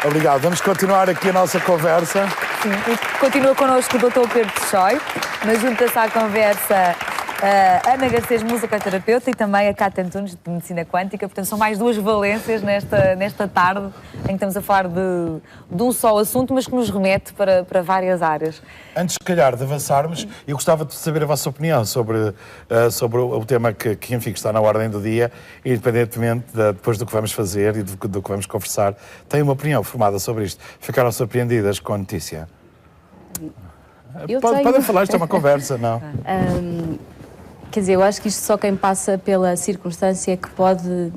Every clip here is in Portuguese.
Obrigado. Vamos continuar aqui a nossa conversa. Sim, e continua connosco o Dr. Pedro Teixeira, mas junta-se à conversa Ana Garcês, musicoterapeuta, e também a Cátia Antunes, de Medicina Quântica. Portanto, são mais duas valências nesta tarde, em que estamos a falar de um só assunto, mas que nos remete para várias áreas. Antes, se calhar, de avançarmos, eu gostava de saber a vossa opinião sobre o tema que, enfim, que está na ordem do dia, independentemente depois do que vamos fazer e do que vamos conversar. Têm uma opinião formada sobre isto? Ficaram surpreendidas com a notícia? Podem falar, isto é uma conversa, não? Quer dizer, eu acho que isto só quem passa pela circunstância é que pode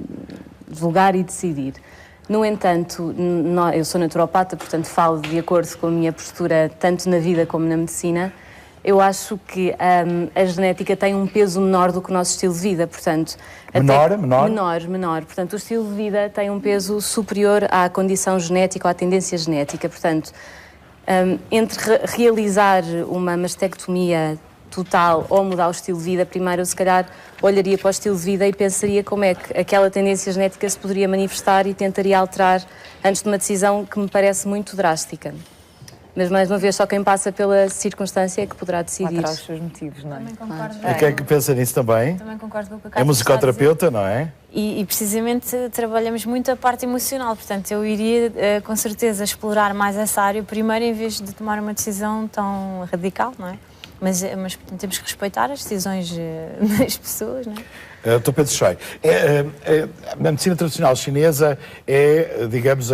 julgar e decidir. No entanto, eu sou naturopata, portanto falo de acordo com a minha postura, tanto na vida como na medicina. Eu acho que a genética tem um peso menor do que o nosso estilo de vida, portanto... Menor. Portanto, o estilo de vida tem um peso superior à condição genética ou à tendência genética. Portanto, entre realizar uma mastectomia total ou mudar o estilo de vida, primeiro eu se calhar olharia para o estilo de vida e pensaria como é que aquela tendência genética se poderia manifestar e tentaria alterar antes de uma decisão que me parece muito drástica. Mas, mais uma vez, só quem passa pela circunstância é que poderá decidir. Para os seus motivos, não é? Também concordo. E quem é que pensa nisso também? Também concordo com o que a Cátia É musicoterapeuta, não é? E precisamente trabalhamos muito a parte emocional, portanto eu iria com certeza explorar mais essa área primeiro em vez de tomar uma decisão tão radical, não é? Mas temos que respeitar as decisões das pessoas, não é? Dr. Pedro Teixeira, a medicina tradicional chinesa é, digamos,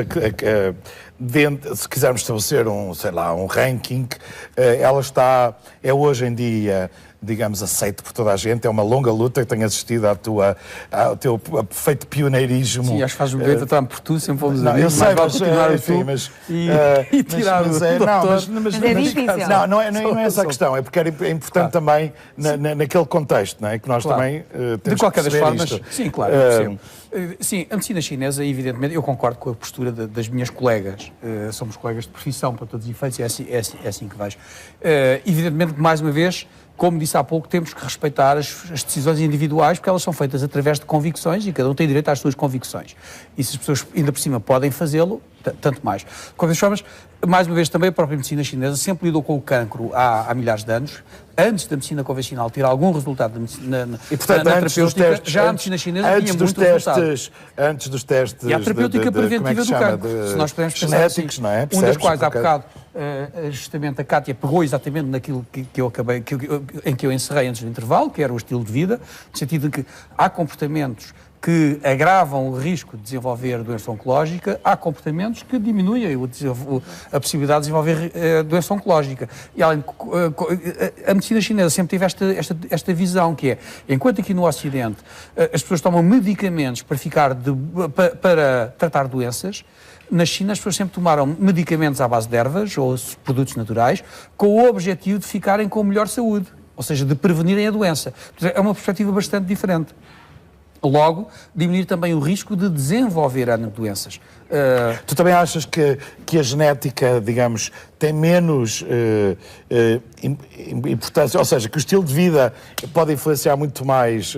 se quisermos estabelecer um ranking, ela é hoje em dia, digamos, aceito por toda a gente. É uma longa luta que tenho assistido ao teu perfeito pioneirismo. Sim, acho que faz-me bem tratar-me por tu, sempre fomos não, eu sei, mas continuar enfim, e tirar mas é difícil. Não é essa a questão, é porque é importante também naquele contexto, não é? Que nós também temos de qualquer das formas, isto. Sim, claro. Sim, a medicina chinesa, evidentemente, eu concordo com a postura das minhas colegas. Somos colegas de profissão, para todos os efeitos, é assim que vejo. Evidentemente, mais uma vez, como disse há pouco, temos que respeitar as decisões individuais, porque elas são feitas através de convicções e cada um tem direito às suas convicções. E se as pessoas ainda por cima podem fazê-lo, tanto mais. De qualquer forma, mais uma vez, também a própria medicina chinesa sempre lidou com o cancro há milhares de anos. Antes da medicina convencional ter algum resultado e, portanto, na terapêutica, já a medicina chinesa tinha muito resultado. Antes dos testes... E a terapêutica preventiva do cancro, se nós podemos pensar genéticos, assim, não é? Um das quais, há bocado, justamente a Cátia pegou exatamente naquilo em que eu encerrei antes do intervalo, que era o estilo de vida, no sentido de que há comportamentos que agravam o risco de desenvolver doença oncológica, há comportamentos que diminuem a possibilidade de desenvolver doença oncológica. E além a medicina chinesa sempre teve esta visão, que é, enquanto aqui no Ocidente as pessoas tomam medicamentos para tratar doenças, na China as pessoas sempre tomaram medicamentos à base de ervas ou produtos naturais com o objetivo de ficarem com melhor saúde, ou seja, de prevenirem a doença. É uma perspectiva bastante diferente. Logo, diminuir também o risco de desenvolver doenças. Tu também achas que a genética, digamos, tem menos importância, ou seja, que o estilo de vida pode influenciar muito mais,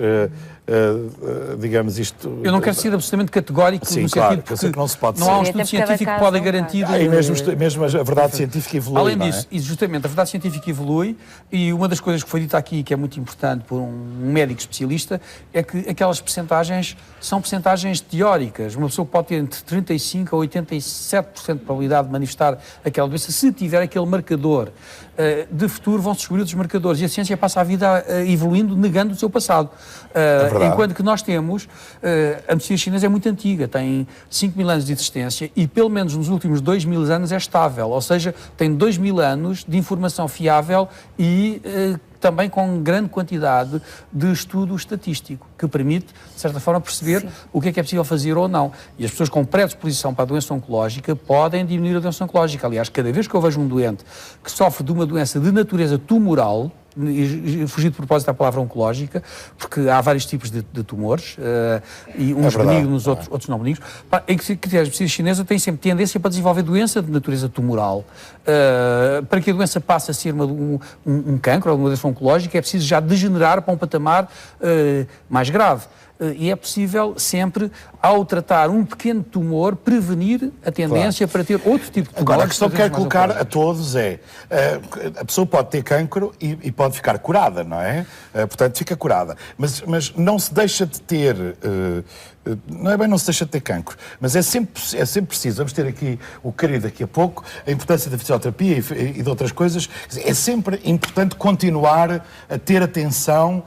digamos, isto... Eu não quero ser absolutamente categórico, sim, no claro, sentido que não se pode não ser. há um estudo científico que pode garantir... E mesmo a verdade científica evolui. Além disso, e justamente, a verdade científica evolui, e uma das coisas que foi dita aqui, que é muito importante por um médico especialista, é que aquelas percentagens são percentagens teóricas. Uma pessoa pode ter entre 35% a 87% de probabilidade de manifestar aquela doença se tiver aquele marcador. De futuro vão-se descobrir outros marcadores e a ciência passa a vida evoluindo, negando o seu passado. Enquanto que nós temos, a medicina chinesa é muito antiga, tem 5.000 anos de existência e pelo menos nos últimos 2.000 anos é estável, ou seja, tem 2.000 anos de informação fiável e também com grande quantidade de estudo estatístico, que permite, de certa forma, perceber o que é possível fazer ou não. E as pessoas com predisposição para a doença oncológica podem diminuir a doença oncológica. Aliás, cada vez que eu vejo um doente que sofre de uma doença de natureza tumoral, e fugir de propósito à palavra oncológica, porque há vários tipos de tumores, e uns benignos, outros não benignos, em que a medicina chinesa tem sempre tendência para desenvolver doença de natureza tumoral. Para que a doença passe a ser um cancro ou uma doença oncológica, é preciso já degenerar para um patamar mais grave. e é possível sempre, ao tratar um pequeno tumor, prevenir a tendência para ter outro tipo de tumor. Agora, a questão que quero colocar a todos é, a pessoa pode ter cancro e pode ficar curada, não é? Portanto, fica curada. Mas não se deixa de ter... não é bem não se deixa de ter cancro, mas é sempre preciso, vamos ter aqui o querido daqui a pouco, a importância da fisioterapia e de outras coisas, é sempre importante continuar a ter atenção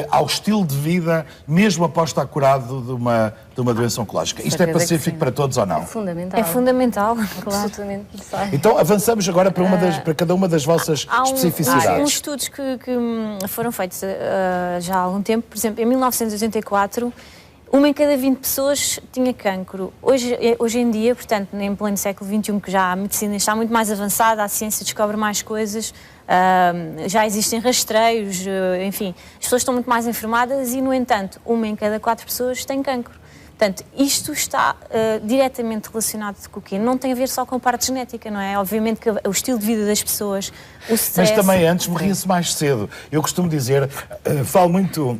ao estilo de vida, mesmo após estar curado de uma doença oncológica. Isto é pacífico para todos ou não? É fundamental. É fundamental, claro. Absolutamente necessário. Então avançamos agora para cada uma das vossas especificidades. Há uns estudos que foram feitos já há algum tempo, por exemplo, em 1984, uma em cada 20 pessoas tinha cancro. Hoje em dia, portanto, em pleno século XXI, que já a medicina está muito mais avançada, a ciência descobre mais coisas, já existem rastreios, enfim, as pessoas estão muito mais informadas e, no entanto, uma em cada 4 pessoas tem cancro. Portanto, isto está diretamente relacionado com o quê? Não tem a ver só com a parte genética, não é? Obviamente que o estilo de vida das pessoas, o stress... Mas também antes morria-se mais cedo. Eu costumo dizer, falo muito...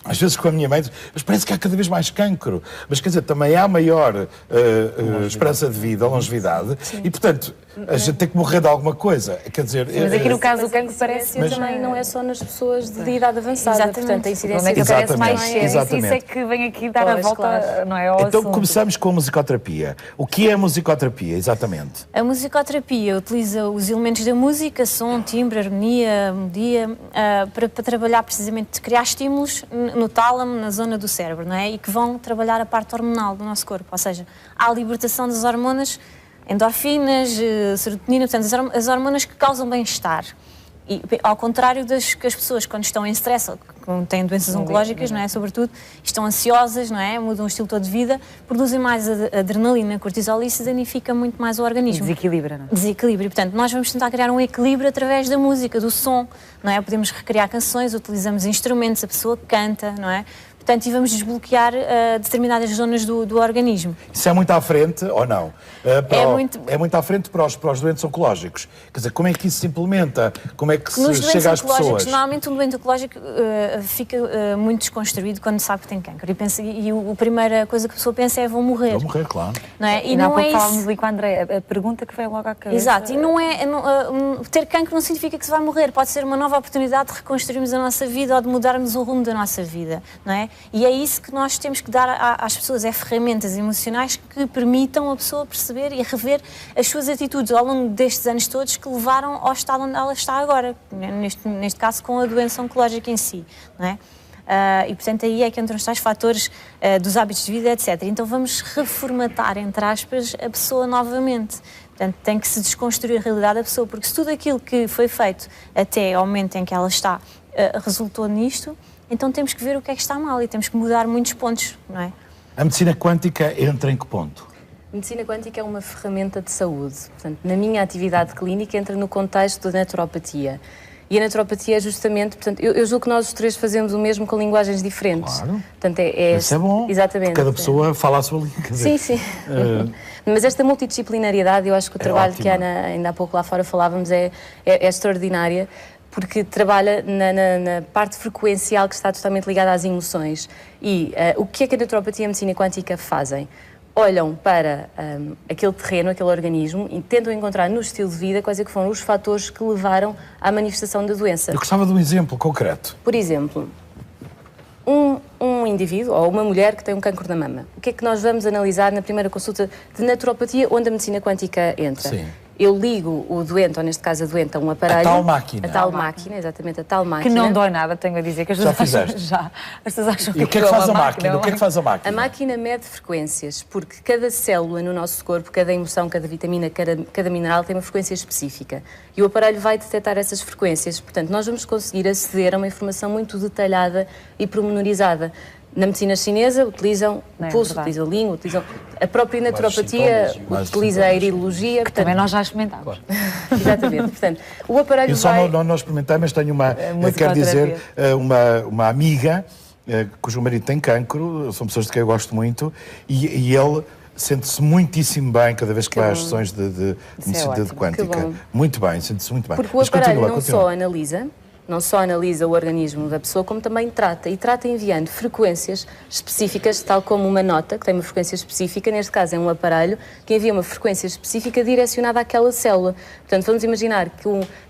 Às vezes com a minha mãe, mas parece que há cada vez mais cancro. Mas quer dizer, também há maior esperança de vida, longevidade, e portanto, a gente tem que morrer de alguma coisa. Quer dizer, Mas aqui no caso do cancro parece parece... também não é só nas pessoas de idade avançada. Exatamente. Portanto, a incidência que aparece mais cedo. Exatamente. Isso é que vem aqui dar a volta, claro. não é, ao então assunto. começamos com a musicoterapia. O que é a musicoterapia, exatamente? A musicoterapia utiliza os elementos da música, som, timbre, harmonia, melodia, para trabalhar precisamente, criar estímulos no tálamo, na zona do cérebro, não é? E que vão trabalhar a parte hormonal do nosso corpo, ou seja, há a libertação das hormonas, endorfinas, serotonina, portanto, as hormonas que causam bem-estar. E, ao contrário das que as pessoas, quando estão em stress, ou quando têm doenças oncológicas, não é? Sobretudo, estão ansiosas, não é? Mudam o estilo todo de vida, produzem mais adrenalina, cortisol e isso danifica muito mais o organismo. Desequilibra, não é? Desequilíbrio. Portanto, nós vamos tentar criar um equilíbrio através da música, do som, não é? Podemos recriar canções, utilizamos instrumentos, a pessoa canta, não é? Portanto, e vamos desbloquear determinadas zonas do organismo. Isso é muito à frente ou não? É muito à frente para os doentes oncológicos. Quer dizer, como é que isso se implementa? Como é que se Nos chega às doentes oncológicos, pessoas? normalmente um doente oncológico fica muito desconstruído quando sabe que tem cancro. E a primeira coisa que a pessoa pensa é vou morrer. Vou morrer, claro. Não é? E não é falávamos ali com a André, a pergunta que veio logo à cabeça. Exato, e não é, ter cancro não significa que se vai morrer, pode ser uma nova oportunidade de reconstruirmos a nossa vida ou de mudarmos o rumo da nossa vida, não é? E é isso que nós temos que dar às pessoas, é ferramentas emocionais que permitam a pessoa perceber e rever as suas atitudes ao longo destes anos todos que levaram ao estado onde ela está agora, neste caso com a doença oncológica em si, não é? E, portanto, aí é que entram os tais fatores dos hábitos de vida, etc. Então vamos reformatar, entre aspas, a pessoa novamente. Portanto, tem que se desconstruir a realidade da pessoa, porque se tudo aquilo que foi feito até ao momento em que ela está resultou nisto, então temos que ver o que é que está mal e temos que mudar muitos pontos, não é? A medicina quântica entra em que ponto? A medicina quântica é uma ferramenta de saúde. Portanto, na minha atividade clínica entra no contexto da naturopatia. E a naturopatia é justamente, portanto, eu julgo que nós os três fazemos o mesmo com linguagens diferentes. Claro. Portanto, Isso é bom. Exatamente. Cada pessoa fala a sua língua. Sim, sim. Mas esta multidisciplinariedade, eu acho que o trabalho ótima. que a Ana, ainda há pouco lá fora falávamos, é extraordinária, porque trabalha na parte frequencial que está totalmente ligada às emoções. E o que é que a naturopatia e a medicina quântica fazem? Olham para aquele terreno, aquele organismo e tentam encontrar no estilo de vida quais é que foram os fatores que levaram à manifestação da doença. Eu gostava de um exemplo concreto. Por exemplo, um indivíduo ou uma mulher que tem um cancro na mama. O que é que nós vamos analisar na primeira consulta de naturopatia, onde a medicina quântica entra? Sim. Eu ligo o doente, ou neste caso a doente, a um aparelho. A tal máquina. A tal máquina, exatamente, a tal máquina. Que não dói nada, tenho a dizer, que as Já pessoas acham, fizeste? já. As pessoas acham E o que é que faz a uma máquina? O que é que faz a máquina? A máquina mede frequências, porque cada célula no nosso corpo, cada emoção, cada vitamina, cada mineral tem uma frequência específica. E o aparelho vai detectar essas frequências. Portanto, nós vamos conseguir aceder a uma informação muito detalhada e pormenorizada. Na medicina chinesa utilizam o pulso, utilizam a língua, utilizam a própria naturopatia, utiliza a iridologia. Que também nós já experimentámos. Exatamente. Portanto, o aparelho Eu só vai... não experimentei, mas tenho quero dizer, uma amiga cujo marido tem cancro, são pessoas de quem eu gosto muito, e ele sente-se muitíssimo bem cada vez que vai às sessões de medicina quântica. Muito bem, sente-se muito bem. Porque o Mas aparelho continua. só analisa, não só analisa o organismo da pessoa, como também trata. E trata enviando frequências específicas, tal como uma nota, que tem uma frequência específica, neste caso é um aparelho, que envia uma frequência específica direcionada àquela célula. Portanto, vamos imaginar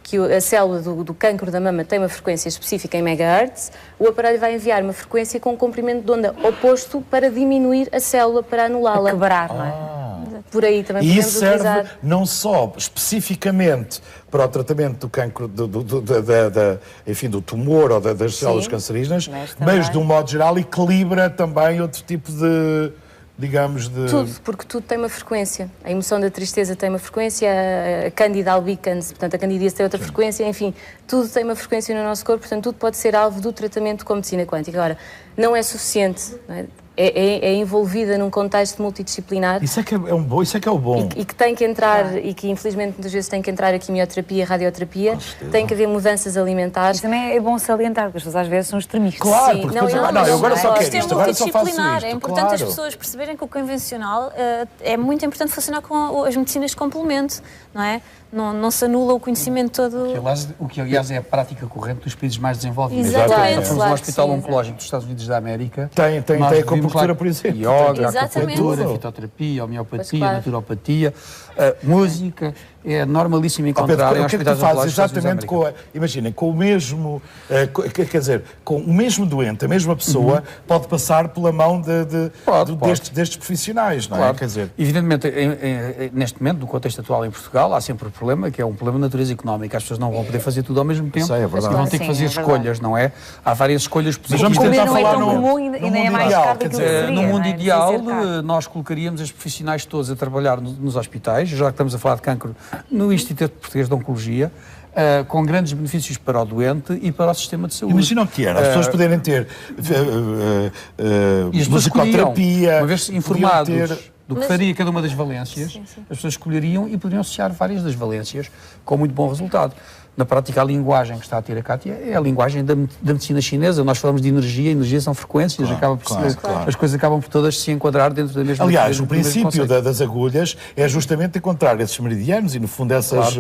que a célula do cancro da mama tem uma frequência específica em megahertz, o aparelho vai enviar uma frequência com um comprimento de onda oposto para diminuir a célula, para anulá-la. Quebrar, não é? Por aí também E podemos isso serve utilizar. não só especificamente para o tratamento do cancro, enfim, do tumor ou das células cancerígenas, mas de um modo geral equilibra também outro tipo de, digamos, de... Tudo, porque tudo tem uma frequência. A emoção da tristeza tem uma frequência, a Candida albicans, portanto a candidíase tem outra frequência, enfim, tudo tem uma frequência no nosso corpo, portanto tudo pode ser alvo do tratamento com medicina quântica. Agora, não é suficiente, não é? É envolvida num contexto multidisciplinar. Isso é que é o bom. E que tem que entrar, e que infelizmente muitas vezes tem que entrar a quimioterapia, a radioterapia, tem que haver mudanças alimentares. Isso também é bom salientar, porque as pessoas às vezes são extremistas. Claro, Sim, porque não, depois, eu não, eu agora só Isto quero é isto, agora só faço multidisciplinar. isto. É importante Claro. as pessoas perceberem que o convencional é muito importante funcionar com as medicinas de complemento, não é? Não se anula o conhecimento todo. O que, aliás, é a prática corrente dos países mais desenvolvidos. Exatamente. Fomos Claro ao que Hospital sim, Oncológico dos Estados Unidos da América. Tem Nós a vimos acupuntura, lá por exemplo. Yoga, Exatamente. acupuntura, Tudo. fitoterapia, homeopatia, claro. naturopatia, música. É normalíssimo Ó, Pedro, encontrar em o que é que tu hospitais fazes oncológicos dos Estados Unidos da exatamente América. imaginem, com o mesmo, quer dizer, com o mesmo doente, a mesma pessoa, pode passar pela mão Pode. destes profissionais, não é? Claro. Quer dizer, Evidentemente, neste momento, no contexto atual em Portugal, há sempre o problema, que é um problema de natureza económica. As pessoas não vão poder fazer tudo ao mesmo tempo. Isso é verdade. E vão ter que Sim, fazer é verdade. escolhas, não é? Há várias escolhas Mas positivas. vamos tentar Comer não é falar tão no- comum e no nem é mais ideal, caro quer daquilo dizer, que seria. No mundo não é? ideal, Devia ser caro. nós colocaríamos os profissionais todos a trabalhar nos hospitais, já que estamos a falar de cancro, no Instituto Português de Oncologia, com grandes benefícios para o doente e para o sistema de saúde. imagina o que era, as pessoas poderem ter E as pessoas escolheriam, musicoterapia, uma vez informados podiam ter... do que faria cada uma das valências, as pessoas escolheriam e poderiam associar várias das valências com muito bom resultado. Na prática, a linguagem que está a ter a Cátia é a linguagem da medicina chinesa. Nós falamos de energia são frequências, as coisas acabam por todas se enquadrar dentro da mesma. Aliás, do o mesmo princípio conceito. das agulhas é justamente encontrar esses meridianos e, no fundo, essas...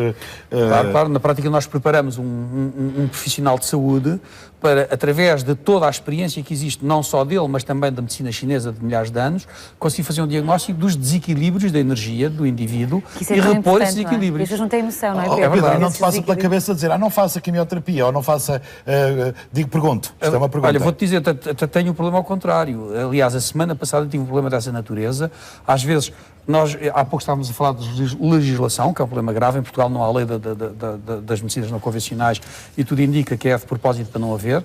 Claro. Na prática, nós preparamos um profissional de saúde para, através de toda a experiência que existe, não só dele, mas também da medicina chinesa de milhares de anos, conseguir fazer um diagnóstico dos desequilíbrios da energia do indivíduo Isso é e tão repor esses importante, não é? E as equilíbrios. pessoas não têm noção, não é, Oh, Pedro? Pedro, não Esses te passa pela desequilíbrios. cabeça dizer, não faça quimioterapia, ou não faça... pergunto, isto é uma pergunta. Olha, vou-te dizer, até tenho um problema ao contrário. Aliás, a semana passada tive um problema dessa natureza. Às vezes, nós, há pouco estávamos a falar de legislação, que é um problema grave. Em Portugal não há lei das medicinas não convencionais e tudo indica que é de propósito para não haver.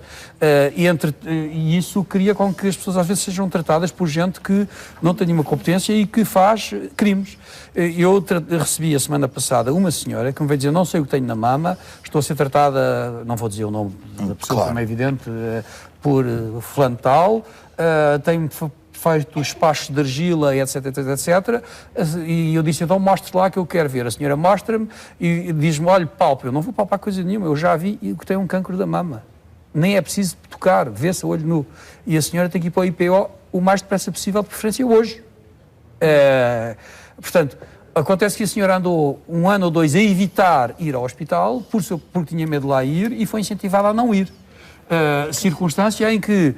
E isso cria com que as pessoas às vezes sejam tratadas por gente que não tem nenhuma competência e que faz crimes. Eu recebi a semana passada uma senhora que me veio dizer, não sei o que tenho na mama, estou a ser tratada, não vou dizer o nome da pessoa, Claro. como é evidente, por fulano tal, tenho feito espachos de argila, etc, e eu disse, então mostre lá que eu quero ver. A senhora mostra-me e diz-me, olha, palpa, eu não vou palpar coisa nenhuma, eu já vi que tem um cancro da mama. Nem é preciso tocar, vê-se a olho nu. E a senhora tem que ir para o IPO o mais depressa possível, de preferência hoje. Portanto, acontece que a senhora andou 1 ano ou 2 a evitar ir ao hospital, porque tinha medo de lá ir, e foi incentivada a não ir. Circunstância em que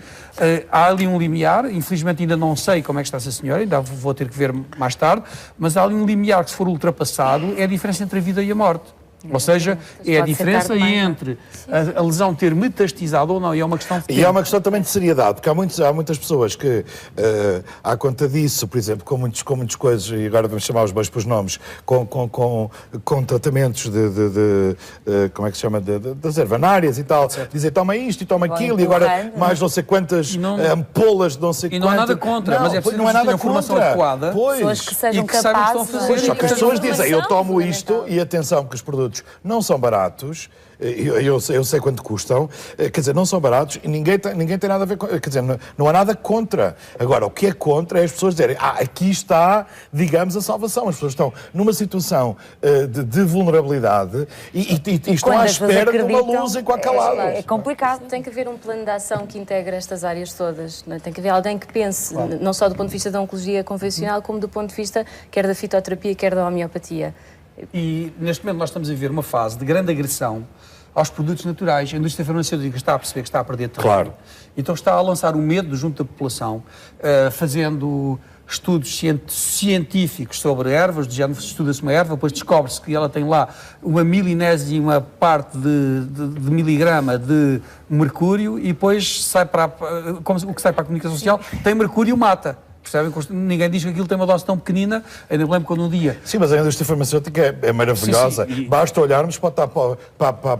há ali um limiar, infelizmente ainda não sei como é que está essa senhora, ainda vou ter que ver mais tarde, mas há ali um limiar que, se for ultrapassado, é a diferença entre a vida e a morte. Ou seja, é a pode ser diferença tarde demais, entre a lesão ter metastizado ou não, e é uma questão de E tempo. é uma questão também de seriedade, porque há muitas pessoas que, à conta disso, por exemplo, com muitas coisas, e agora vamos chamar os bois pelos nomes, com tratamentos como é que se chama, das ervanárias e tal, dizem toma isto e toma aquilo, e agora empurrando. mais não sei quantas ampolas de não sei E não há quantas. nada contra, mas é preciso não é nada ter a formação contra. adequada. Pois. Pessoas que sejam E que saibam o que estão a capazes... fazer. Pois, só que as pessoas Informação dizem, eu tomo fundamental. isto, e atenção, que os produtos não são baratos, eu sei quanto custam, quer dizer, não são baratos e ninguém tem nada a ver com... Quer dizer, não há nada contra. Agora, o que é contra é as pessoas dizerem, aqui está, digamos, a salvação. As pessoas estão numa situação de vulnerabilidade e estão quando à as pessoas espera de uma acreditam, luz em qualquer lado. É complicado. Tem que haver um plano de ação que integre estas áreas todas. Não é? Tem que haver alguém que pense, não só do ponto de vista da oncologia convencional, como do ponto de vista quer da fitoterapia, quer da homeopatia. E neste momento nós estamos a viver uma fase de grande agressão aos produtos naturais. A indústria farmacêutica está a perceber que está a perder terreno. Claro. Então está a lançar o medo junto da população, fazendo estudos científicos sobre ervas, de género, estuda-se uma erva, depois descobre-se que ela tem lá uma milinésima parte de miligrama de mercúrio e depois sai como o que sai para a comunicação social tem mercúrio e mata. Percebem? Ninguém diz que aquilo tem uma dose tão pequenina. Ainda me lembro quando um dia... Sim, mas a indústria farmacêutica é maravilhosa. Sim, sim. Basta olharmos para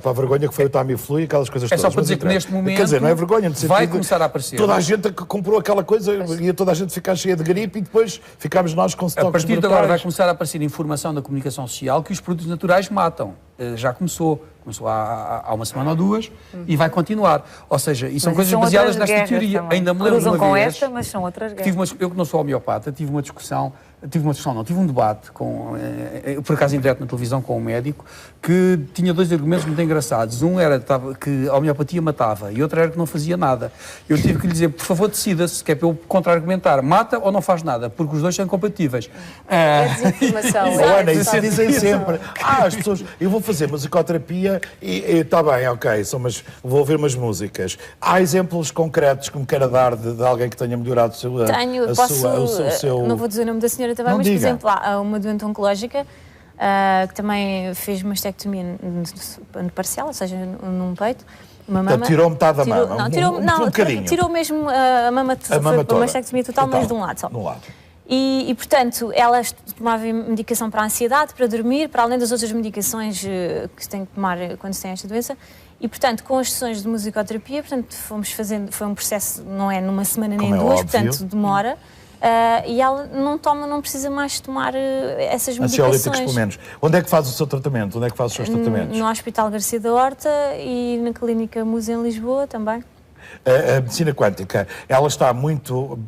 a vergonha que foi o Tamiflu e aquelas coisas todas. É só para dizer que neste momento Quer dizer, não é vergonha, vai começar a aparecer. Toda a gente que comprou aquela coisa, ia toda a gente ficar cheia de gripe e depois ficámos nós com estoques A partir de brutais. agora vai começar a aparecer informação da comunicação social que os produtos naturais matam. Já começou há uma semana ou duas e vai continuar. Ou seja, e são coisas baseadas nesta teoria. Também. Ainda me lembro Cruzam de uma com vez, esta, mas são outras guerras. eu que não sou homeopata, tive um debate, por acaso em direto na televisão, com um médico, que tinha dois argumentos muito engraçados. Um era que a homeopatia matava e outro era que não fazia nada. Eu tive que lhe dizer, por favor, decida-se, que é para eu contra-argumentar, mata ou não faz nada, porque os dois são compatíveis. É desinformação. Ana, isso dizem sempre. As pessoas, eu vou fazer musicoterapia e está bem, ok, mas vou ouvir umas músicas. Há exemplos concretos que me queira dar de alguém que tenha melhorado o seu... Não vou dizer o nome da senhora também, Não mas, diga. por exemplo, há uma doente oncológica que também fez mastectomia no parcial, ou seja, num peito. Uma mama. Tirou metade da mama? Um bocadinho. Tirou mesmo a mama, foi toda. uma mastectomia total, mas de um lado só. E, portanto, ela tomava medicação para a ansiedade, para dormir, para além das outras medicações que se tem que tomar quando se tem esta doença. E, portanto, com as sessões de musicoterapia, portanto, fomos fazendo, foi um processo, não é numa semana nem duas, portanto, demora. E ela não precisa mais tomar essas medicações. Ansiolíticos, pelo menos. Onde é que faz o seu tratamento? Onde é que faz os seus tratamentos? No Hospital Garcia da Horta e na Clínica Musa em Lisboa também. A medicina quântica, ela está muito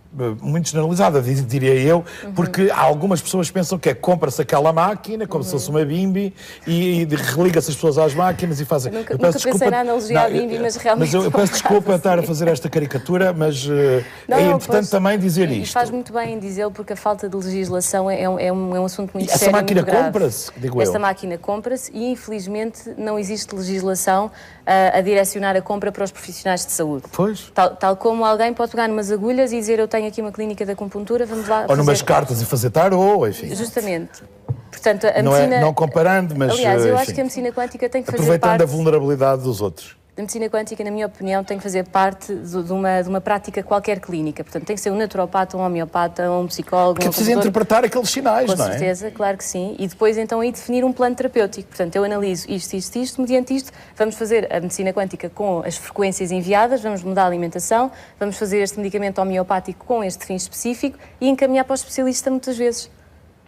generalizada, diria eu, porque algumas pessoas pensam que compra-se aquela máquina, como se fosse uma bimbi, e religa-se as pessoas às máquinas e fazem... Nunca pensei na analogia à bimbi, mas realmente... Mas eu peço desculpa estar a fazer esta caricatura, mas é importante também dizer isto. Faz muito bem em dizê-lo, porque a falta de legislação é um assunto muito sério. Essa máquina compra-se, digo eu. Esta máquina compra-se e, infelizmente, não existe legislação a direcionar a compra para os profissionais de saúde. Pois. Tal como alguém pode pegar numas agulhas e dizer eu tenho aqui uma clínica de acupuntura, vamos lá Ou numas cartas e fazer tarô, enfim. Justamente. Portanto, a medicina... Não comparando, mas... Aliás, eu acho que a medicina quântica tem que fazer aproveitando a vulnerabilidade dos outros. A medicina quântica, na minha opinião, tem que fazer parte de uma prática qualquer clínica. Portanto, tem que ser um naturopata, um homeopata, um psicólogo... Porque é preciso interpretar aqueles sinais, não é? Com certeza, claro que sim. E depois, então, aí definir um plano terapêutico. Portanto, eu analiso isto, mediante isto, vamos fazer a medicina quântica com as frequências enviadas, vamos mudar a alimentação, vamos fazer este medicamento homeopático com este fim específico e encaminhar para o especialista muitas vezes.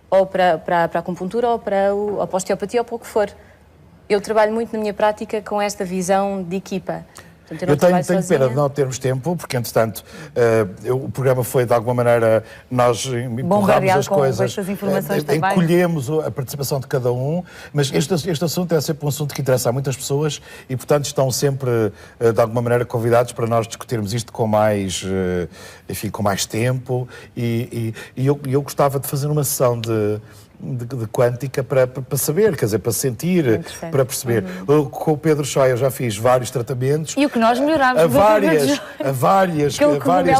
Ou para a acupuntura, ou para a osteopatia, ou para o que for. Eu trabalho muito na minha prática com esta visão de equipa. Portanto, eu tenho pena de não termos tempo, porque, entretanto, o programa foi, de alguma maneira, nós empurramos as coisas, encolhemos a participação de cada um, mas este assunto é sempre um assunto que interessa a muitas pessoas e, portanto, estão sempre, de alguma maneira, convidados para nós discutirmos isto com mais, com mais tempo e eu gostava de fazer uma sessão de quântica para saber, quer dizer, para sentir, para perceber. Com o Pedro Choi eu já fiz vários tratamentos. E o que nós melhorámos. A várias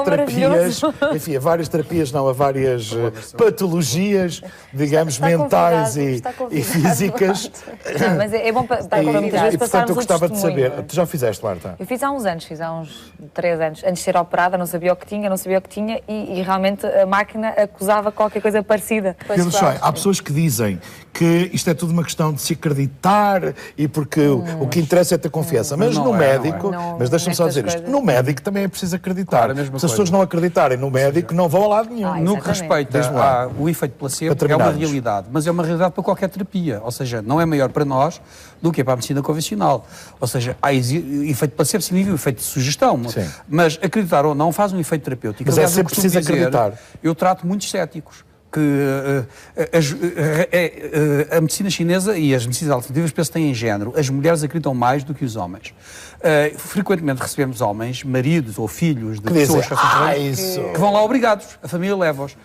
terapias, enfim, a várias patologias, digamos, mentais e físicas. Não, mas é bom para muitas vezes passarmos o testemunho. Portanto, eu gostava de saber, tu já fizeste, Marta? Eu fiz há uns 3 anos. Antes de ser operada, não sabia o que tinha e realmente a máquina acusava qualquer coisa parecida. Pedro Choi, há pessoas que dizem que isto é tudo uma questão de se acreditar e porque o que interessa é ter confiança. Mas no médico, mas deixa-me só dizer isto, no médico também é preciso acreditar. Claro, se as pessoas não acreditarem no médico, não vão a lado nenhum. No que respeita ao efeito placebo, é uma realidade, mas é uma realidade para qualquer terapia. Ou seja, não é maior para nós do que para a medicina convencional. Ou seja, há efeito placebo significa efeito de sugestão, mas acreditar ou não faz um efeito terapêutico. Mas aliás, é sempre preciso acreditar. Eu trato muitos céticos. Que a medicina chinesa e as medicinas alternativas penso que têm género. As mulheres acreditam mais do que os homens. Frequentemente recebemos homens, maridos ou filhos de pessoas que vão lá obrigados. A família leva-os.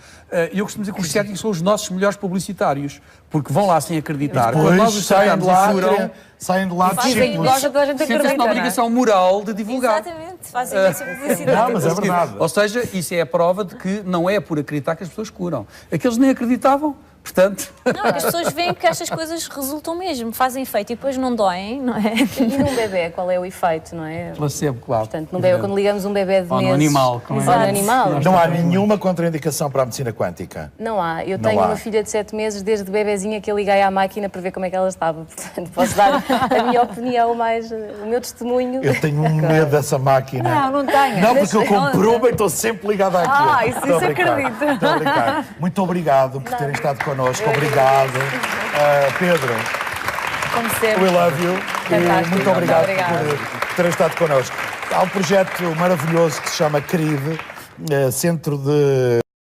E eu costumo dizer que os céticos são os nossos melhores publicitários, porque vão lá sem acreditar. Quando Depois nós os saem de tratamos lá, e curam, saem de lá Dizem que discípulos. gosta toda a gente sentem-se acredita, na não é? obrigação moral de divulgar. Exatamente, fazem essa publicidade. Não, mas é verdade. Ou seja, isso é a prova de que não é por acreditar que as pessoas curam. Aqueles nem acreditavam, portanto... Não, é que as pessoas veem que estas coisas resultam mesmo, fazem efeito e depois não doem, não é? E num bebê, qual é o efeito, não é? Placebo, claro. Portanto, num bebê, quando ligamos um bebê de Ou no meses... animal, como é. Ou no animal. Não há nenhuma contraindicação para a medicina quântica. Não há. Eu Não tenho há. uma filha de 7 meses, desde bebezinha que eu liguei à máquina para ver como é que ela estava. Portanto, posso dar a minha opinião, o meu testemunho. Eu tenho um medo dessa máquina. Não tenho. Não, porque eu compro uma e estou sempre ligado àquilo. Ah, isso Estou a brincar. acredito. Estou a brincar. Muito obrigado por terem estado connosco. Obrigado. Pedro, Como sempre. we love you. E Fantástico. muito obrigado Obrigada. por terem estado connosco. Há um projeto maravilhoso que se chama CRID, Centro de